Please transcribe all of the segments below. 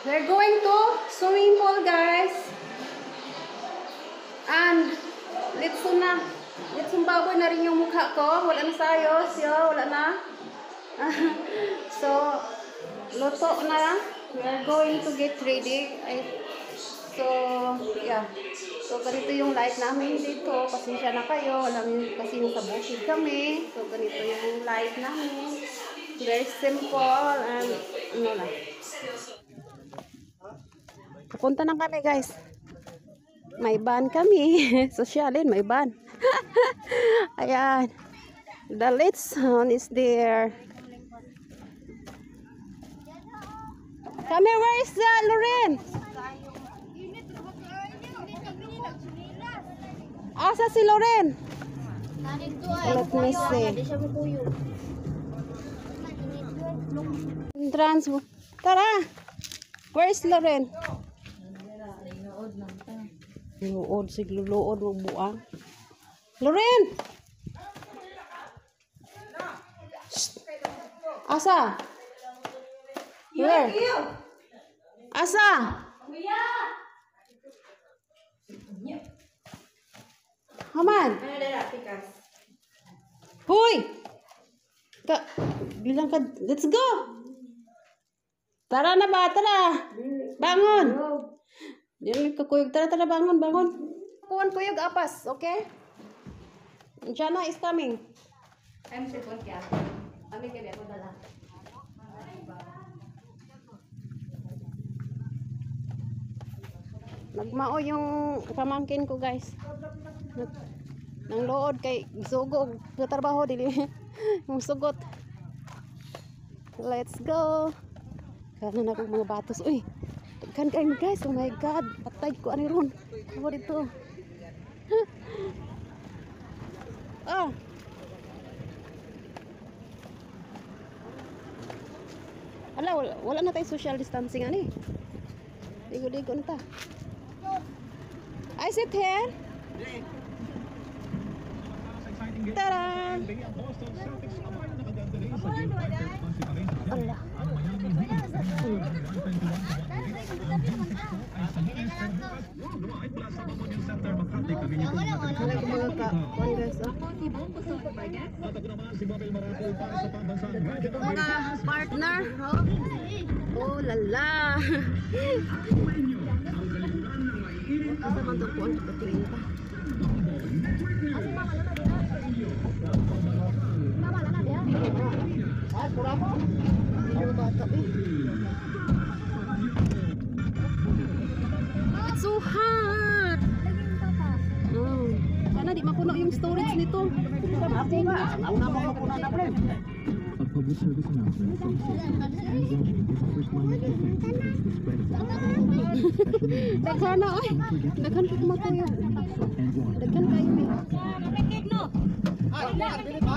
We're going to swimming pool, guys. And let's baboy na rin yung mukha ko. Wala na sayos, wala na. So, luto na. We are going to get ready. So, yeah. So, ganito yung light namin dito. Pasensya na kayo. Alam nyo kasi nasa bukid kami. So, ganito yung light namin. Very simple and ano lang. Pupunta na kami, guys. May van kami. Sosyalin, may van. Ayan. The lights on is there. Come here, where is Loren? Asa si Loren? Let me see. Entrance. Tara. Where is Loren? Luod, luod, buang. Loren! Asa? Where? Asa? Haman? Hoy! Bilang ka, let's go! Tara na ba? Tara! Bangon! Yan kakuyog. Tara, tara, bangon, bangon. Kuhan kuyog apas, okay? Jana is coming. I'm sipon kaya. Kami kaya ako dala. Nagmao yung pamangkin ko, guys. Nang lood kay sugo sa trabaho dili yung sugot. Let's go. Kana na kong mga batos. Uy. Kan kayo, guys. Oh my God. Patay ko ani ron. Ano dito? Ah. Ala, wala na tayo social distancing ani. Ligo-ligo na ta. I sit here. Tara! Allah. Mga partner, oh lala. Asa man to po ang patingin pa. It's so hot. Sana di mapuno yung storage nito. Ako nga. Ako na mapuno na pre. A public service announcement from Citizens and Zoning is the first line of defense against the spread of the Daghan na oy. Daghan po matuyo. Daghan kayo mi. Nakikig no. Dili ba?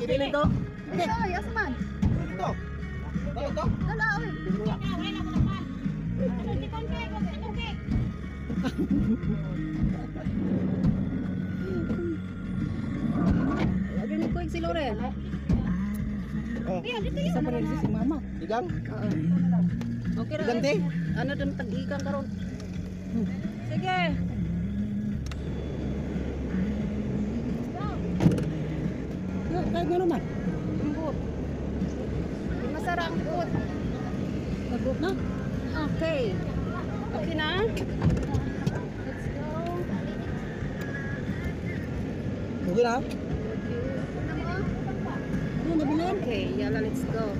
Dili to. Dili, yasman. Ito. Ito. Dala oy. Lagi ni ko si Loren. Isa pa rin si mama. Igang? Okay ra. Ganti? Ano dun tag-ikan karon? Sige. Kahit nga naman. Ambot. Masara ang pot. Nagbuot na? Okay. Okay na? Let's go. Okay na? Okay, yala, let's go.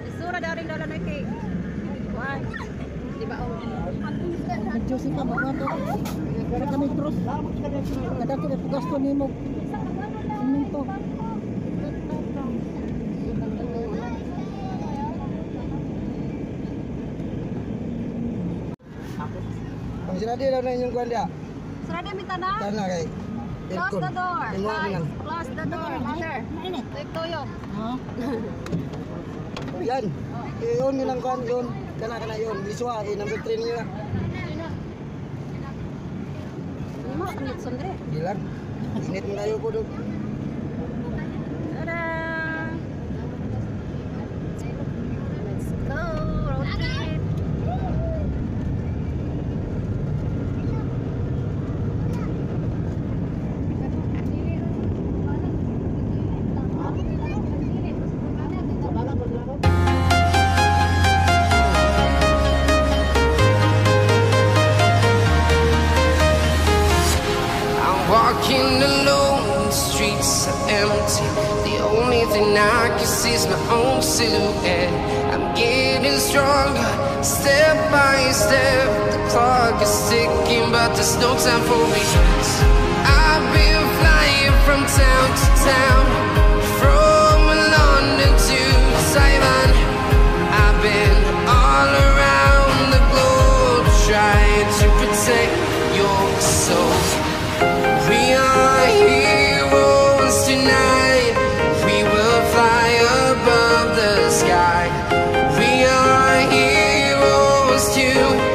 Isura daring dala na kay. Why? Di ba oh? Joseph pa mga to. Para kami terus. Kada ko gasto nimo. Minto. Ang sinadi daw na inyong kuan dia. Sarado minta na? Tana kay. Close the door. Guys, Close the door. Mother. Take toyo. yan. Iyon yun ang kuan yun. Kana yun. Liswa. Number 3 niyo na. Ano mo? Init sundre. Bilang. Init mo tayo po doon. Tada! empty. The only thing I can see is my own silhouette. I'm getting stronger, step by step. The clock is ticking, but there's no time for regrets. I've been flying from town to town, from London to Taiwan. I've been all around the globe, trying to protect your soul. We are heroes tonight. We will fly above the sky. We are heroes tonight.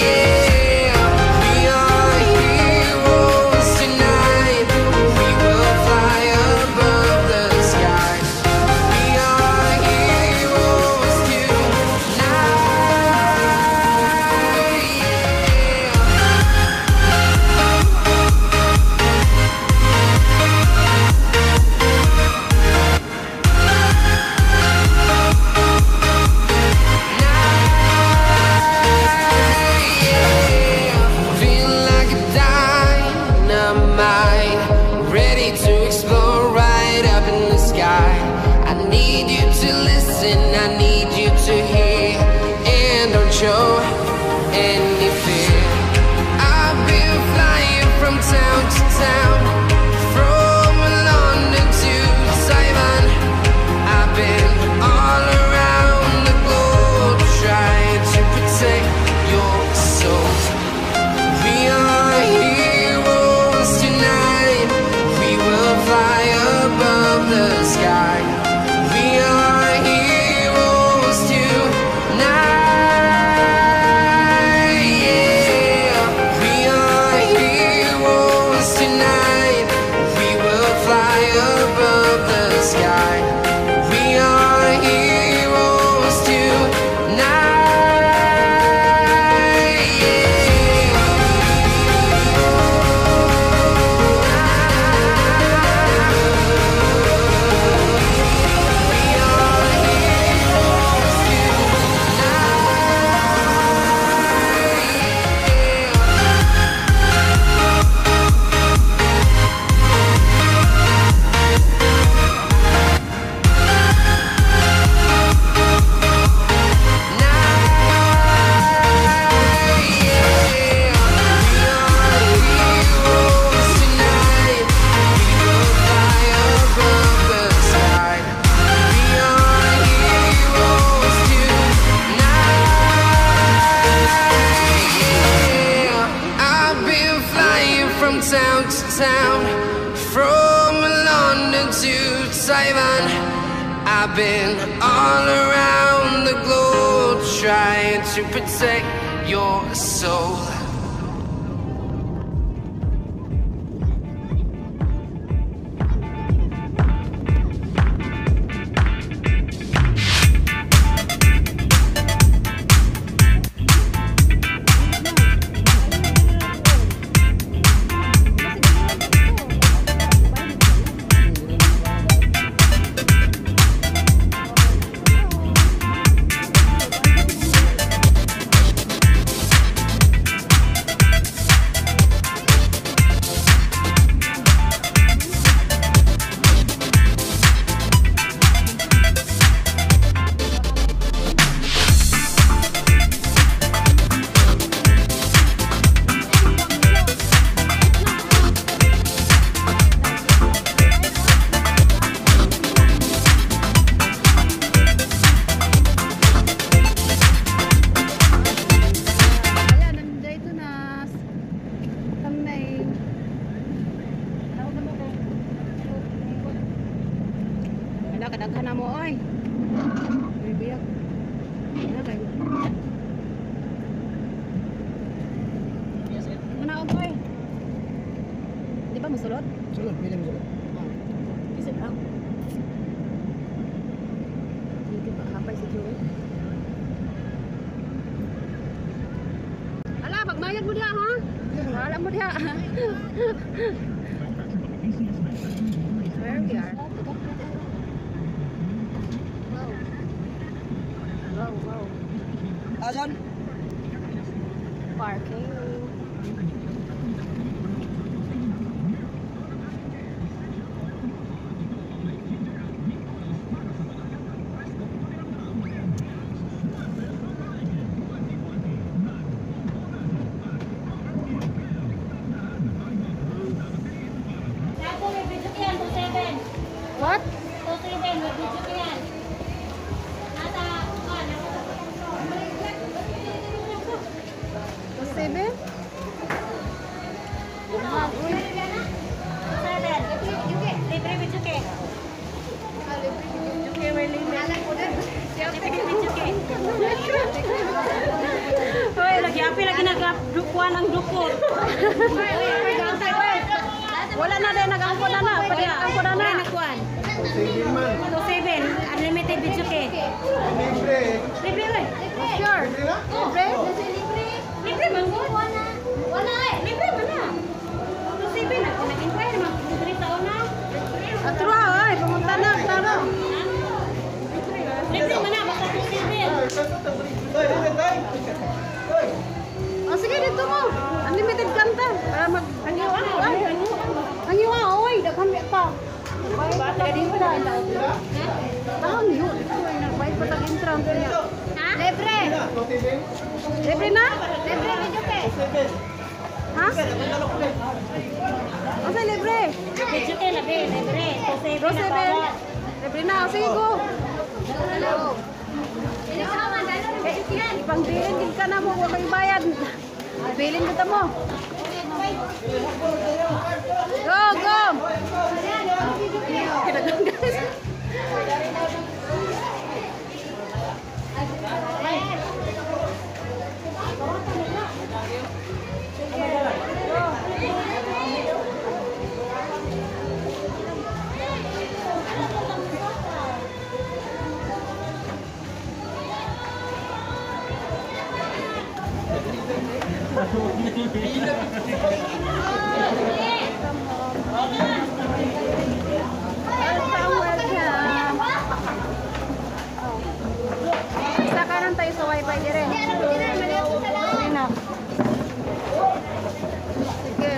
Yeah. We are heroes tonight. We will fly above the sky. We are heroes tonight. Feel like a dynamite, ready to explode right up in the sky. I need you to listen, I need you to hear, and don't show any fear. I've been flying from town to town, from London to Taiwan. I've been all around the globe, trying to protect your soul. We are heroes tonight. We will fly above the sky. We are heroes tonight. Yeah. We are heroes tonight. We will fly above the sky. We are heroes tonight. I've been flying from town to town, from London to Taiwan. I've been all around the globe, trying to protect your soul. Kadaghan na mo oy. Bibiyak. Ano kay? Mana oy? Di ba musulod? Sulod, pwede mo sulod. Isip lang. Hindi ba hapay si Joey? Ala, pagmayad mo diha ha? Wala mo diha. Where we are? Wow. Asan? Parking. What? 2-7, mag-video ko yan. Nasa, Seven? libre video ko. Okay, we're libre. Hoy, lagi nagdukuan ang dukot. Wala na din, nag-angko na na. Pag-angko na na. Nagkuan. 2-7, unlimited video ko. Libre, oy. Sure. Libre? Libre man mo? Wala eh. Libre man na. 2-7 na. Kung nag-inquire, mag-libre taon na. Atro ay, pumunta na. Tara. Libre man na, basta 2-7. Oh, sige, dito mo. Unlimited kanta. Para mag-angiwa. Angiwa, oy. Daghambi pa. Bata dito na. Tahon yun. Nagbayad pa tag-entrance niya. Ha? Libre. Libre na? Libre video ko. Ha? Asa libre? Video ko, libre. 2-7 Go na 7. bawat. Libre na. Sige, go. Ipangbilin din ka na mo. Huwag kang bayad. Bilin kita mo. Go, go. Kinagang guys. Sa kanan tayo sa wifi dire. Sige na. Sige.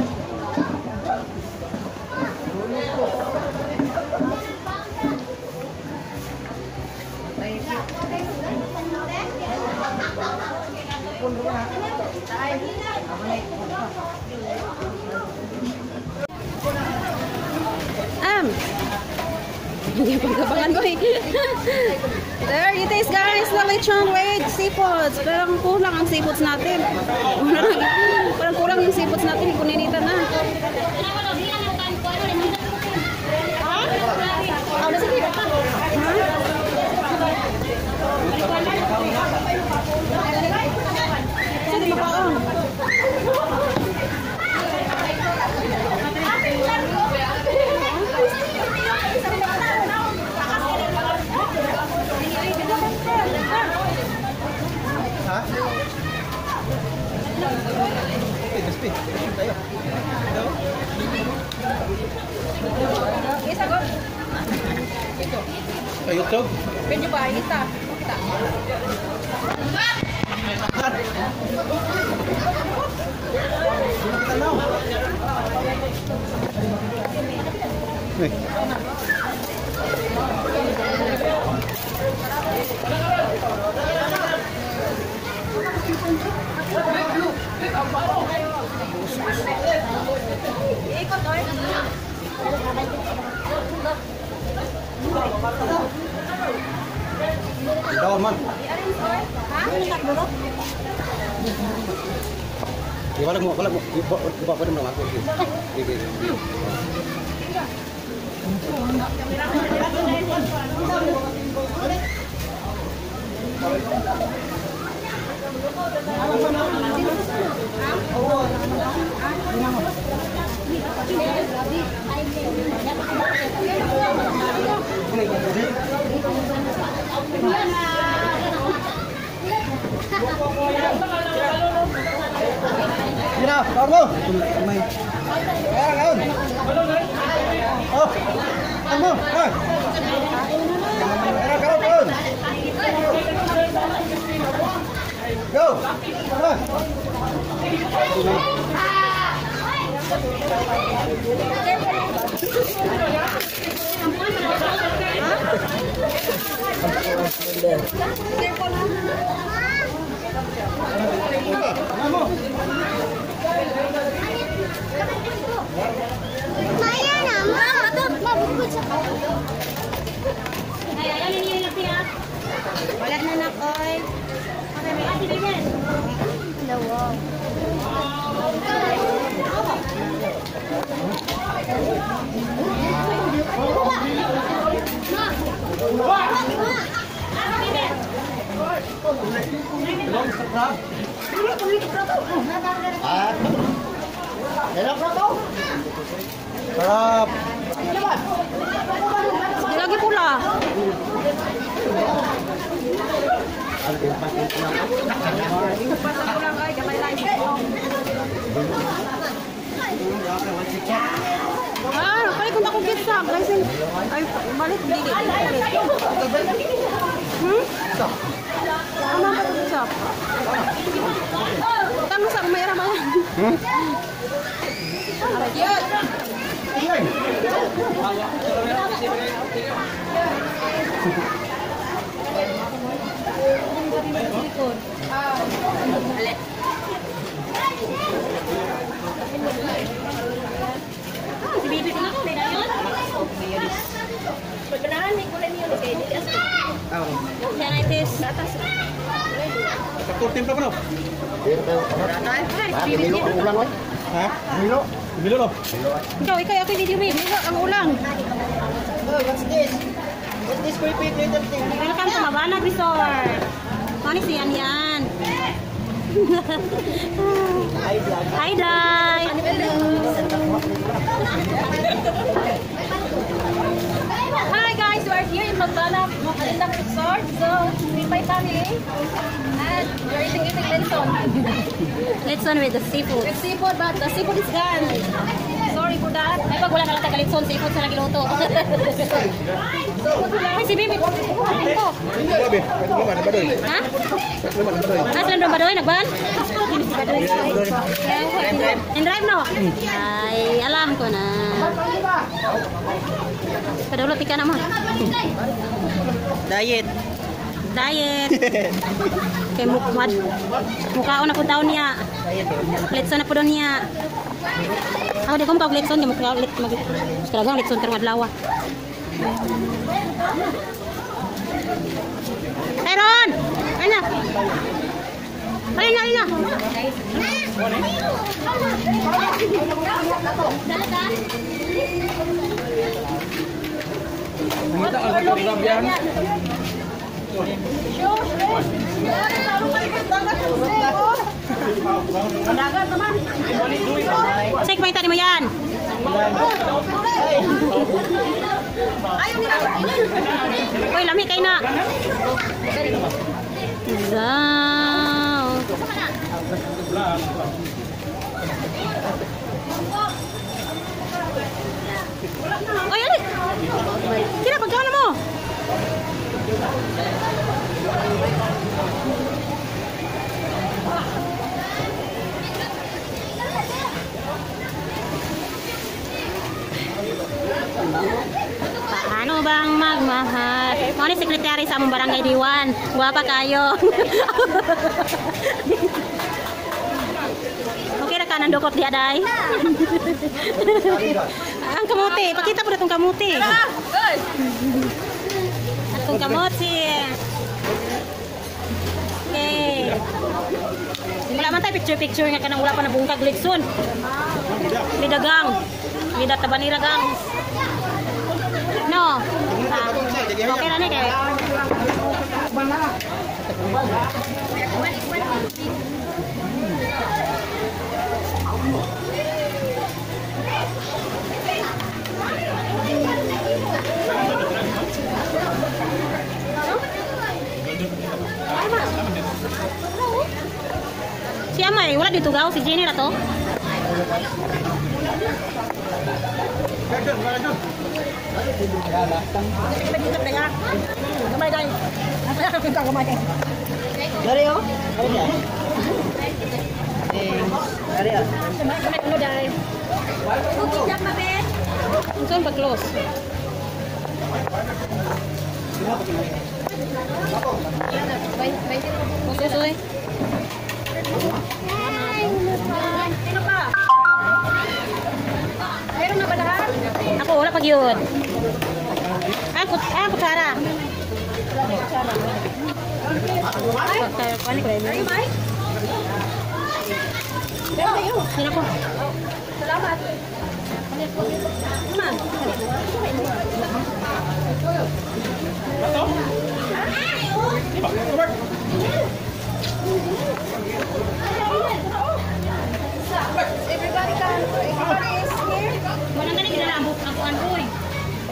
Hindi pagkabangan ko eh. There it is guys, the lechon with seafoods. Parang kulang ang seafoods natin. Parang kulang yung seafoods natin, kuninita na. Oh, nasa dito pa. Saan di mapaong? Ha? Okay, gaspi. Tayo. Isa go. Sa YouTube? Medyo ba? Isa. Nih. Ikot oy. Daw man. Wala mo. Iba pa naman ako. Mira, Pablo. May. Kaon. Oh. Ano? Ah. Mira, kaon. Go. Ah. Maya naman. Mabukod sa Wala na nak, oy. Wow. Sarap. Lagi pula. Kaya kung ako kita, guys. Ay, balik dili. Ano ba ito siya? Tanong sa may ramayan. Si Bibi ko na ko, may dayon. Pagkanahan, may kulay niyo. Okay, hindi kasi. Yan ay tis. Atas. Sakto timpla pa no? Milo ang ulang oy. Ha? Milo. Milo no. Ikaw, ako hindi Milo ang ulang. What's this? What's this creepy little thing? Welcome to Mabanag Resort. Ano si yan? Hi, Day. Hi, guys. We are here in Mabanag Resort. So, with my family. And we're eating Letson. Letson with the seafood. With seafood, but the seafood is gone. Sorry for that. Ay, pag wala ka lang taga-Letson, seafood sa nagiluto. Ay, si Bibi. Ito. Grabe, pwede naman badoy. Ha? Pwede naman badoy. Saan doon badoy? Nagban? In-drive no? Ay, alam ko na. Kadulot ka naman. Diet. Kay mukhaon ako daw niya. Letson na po doon niya. Ako di ko makag-letson. Kalagang letson karong adlaw. Aaron! Ay na! Ay na! Kita ang katulad yan. Sik, may tani mo yan. Uy, lami kayo na. Wow. Uy, ano? Kira, pagkano mo? Paano bang magmahal? Mo ni sekretary sa among barangay Diwan. Guwapa kayo. Okay ra ka nang dukot diya day. Ang kamuti, pakita po na itong kamuti. Itong kamuti. Okay. Wala man tayo picture nga kanang wala pa nabungkag litson. Lidagang. Lidat tabanira gang. No. Okay na ni kay. Si Amay, wala dito gaw si Jenny na to. Dari oh? Dari ah. Saan pag-close? Susoy. Sino pa? Mayroon na ba lahat? Ako, wala pag yun. Ah? kutsara. Sino po? Salamat. Everybody is here. Wala na kinalabot ako andoy.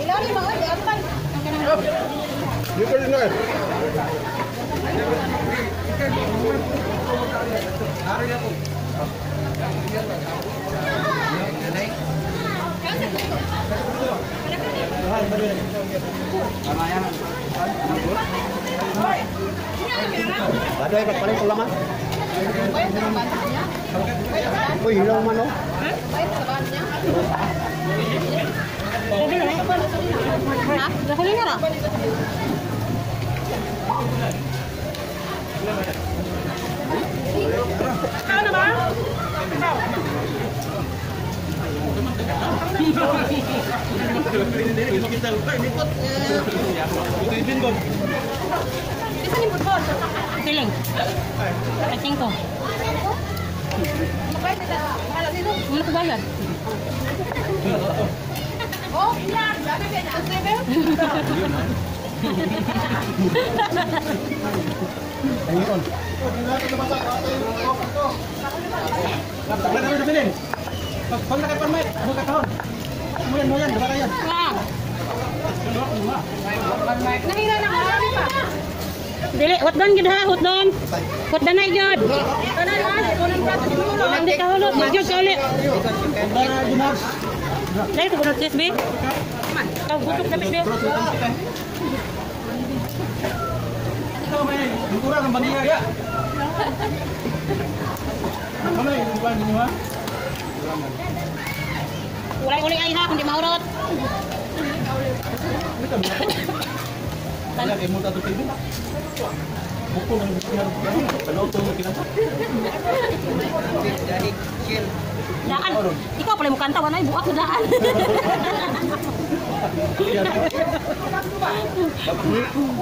Ilari mga di apan. Dito rin na. Ada yang paling lama? Oh, hilang mana? Dahuli nga na. Kau na ba? Bisa ni butol. Piling. Kating ko. Mana ko bayad? Oh, iya. Dami kaya na seven. Ayun. Dapat na bilhin. Pag nakapamay, ano ka kahon? Mo yan, diba kayan? Nahira na marami pa. Dili, hotdon gid ha, hotdon. Hotdon ay jud. Tanan man, kunin ka sa mulo. Hindi ka hulot, jud ka ulit. Dai ko gud SB. Kau butuh dapat dia. Ikaw may kurang ng bandiya ya. Kamay, bukan niyo ha? Ulay-ulay ay ha, kundi maurot. Kaya kay mo tato TV. Buko ng biyan. Ano to kinanta? Daan. Ikaw pala mo kanta wanay buak sa daan.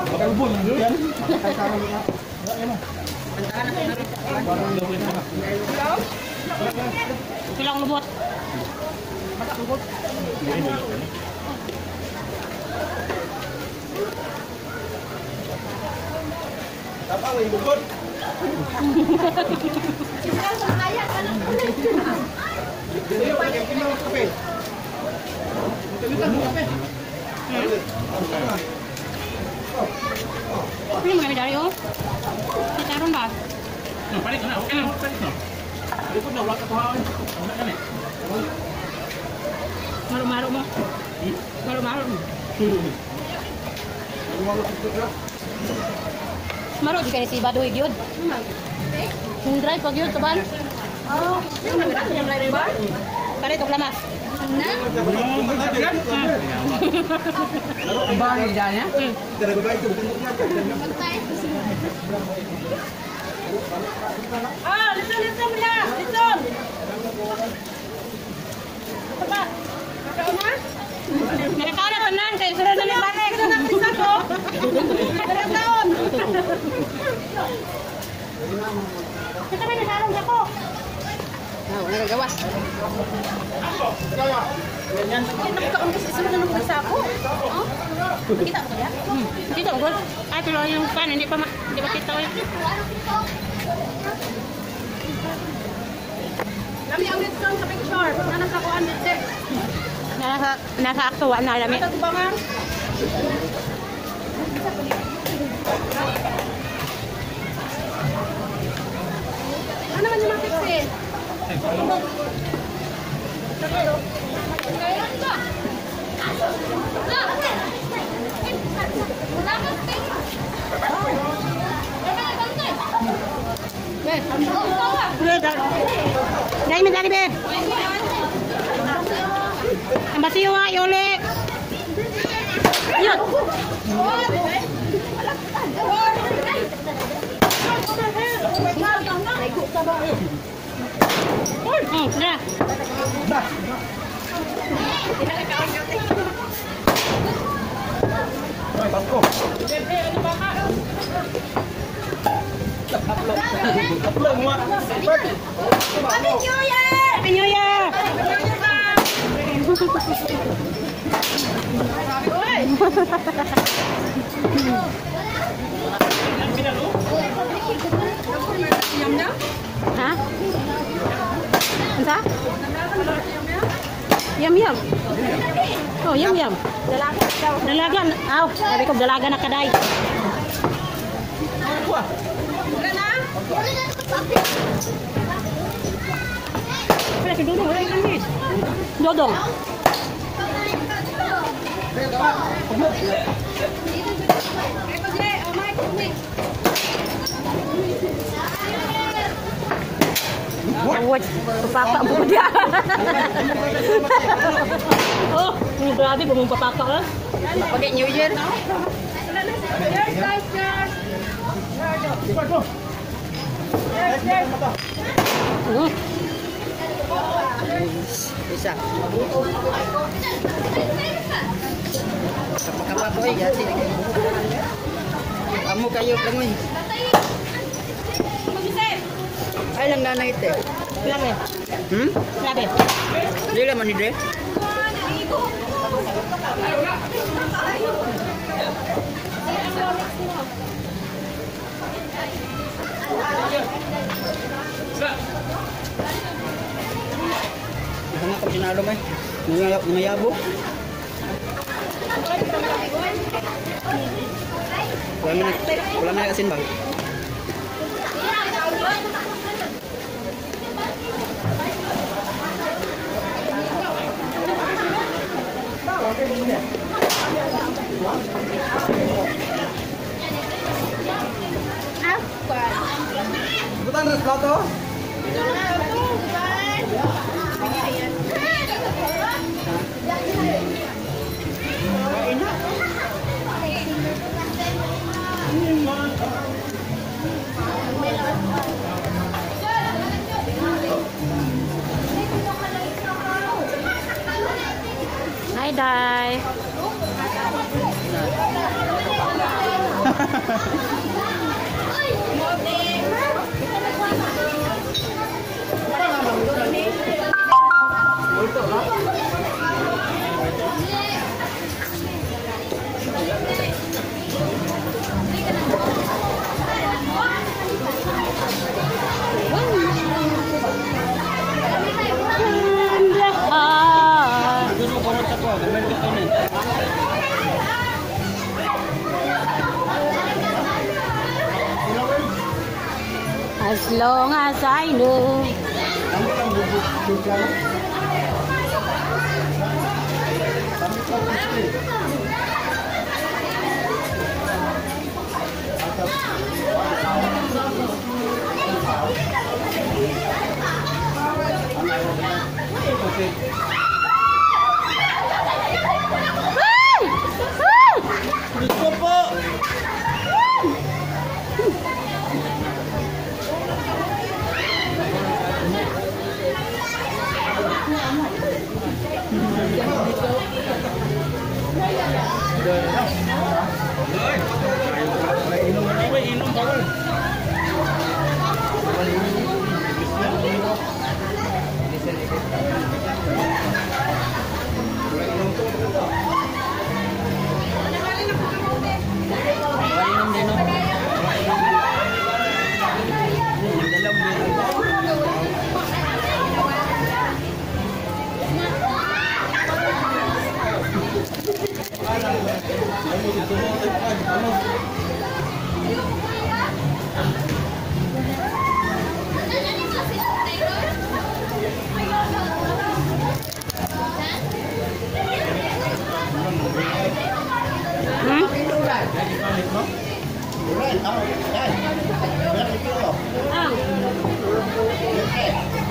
Bakal ubon yan. Pilang lubot. Tapang ibukod. Dito pa kayo pinong kape. Dito kape. Ini mau kami dari oh. Kita ron ba? Balik na, okay na, balik na. Dito na wala ka tuhaw. Ano kan eh? Maru-maru mo. Maru-maru. Maru jika ni si Badoy gyud. Yung drive pag yun taban. Oh, yung nagdaan yung driver ba? Kare to lamas. Bahay dyan ya? Dari babae itu bukan Ah, listen mula. Listen. Apa? Kau na? Mereka na tanan kay sila na balik. Kita nak bisa ko. Berapa tahun? Kita may nasalong ako. Oh, nagagawas. Nakakaon kasi isa na nung isa ako. Oh? Kita ba ya? Dito gol. Ay pero yung pan hindi pa kita ko. Kami ang dito sa picture. Nana sa kuan dito. Nasa aktuwa na lami. Ito tubangan. Ano man yung mapiksi? Dai min dari be. Ambasiyo wa yole. Ayun. Nah. Upload mo. Happy New Year! Happy New Year! Ha? Ano? Yum yum. Oh, yum yum. Dalaga. Aw, sabi ko dalaga na kaday. Wala si Dodong, wala yung kamis. Dodong. Awat, papaka mo dia. Oh, grabe bumong papaka lah. Pakai New Year. Cheers guys, cheers. Bisa. Apa boy ganti. Kamu kayu pengoy. Ay lang nanay ite. Grabe. Grabe. Dili man ni dre. Sana pag sinalo may mayabo. Wala na kasin ba? Bukan res plato. Hai Dai. As long as I know.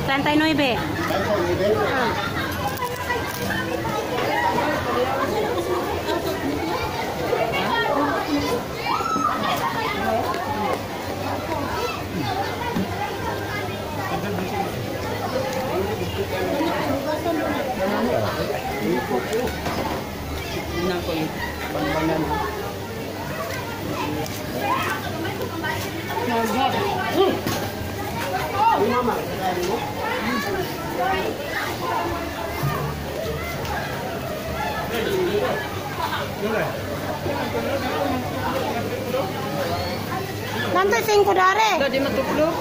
Santai 9. Nanti 5 dari. Udah di matukluk.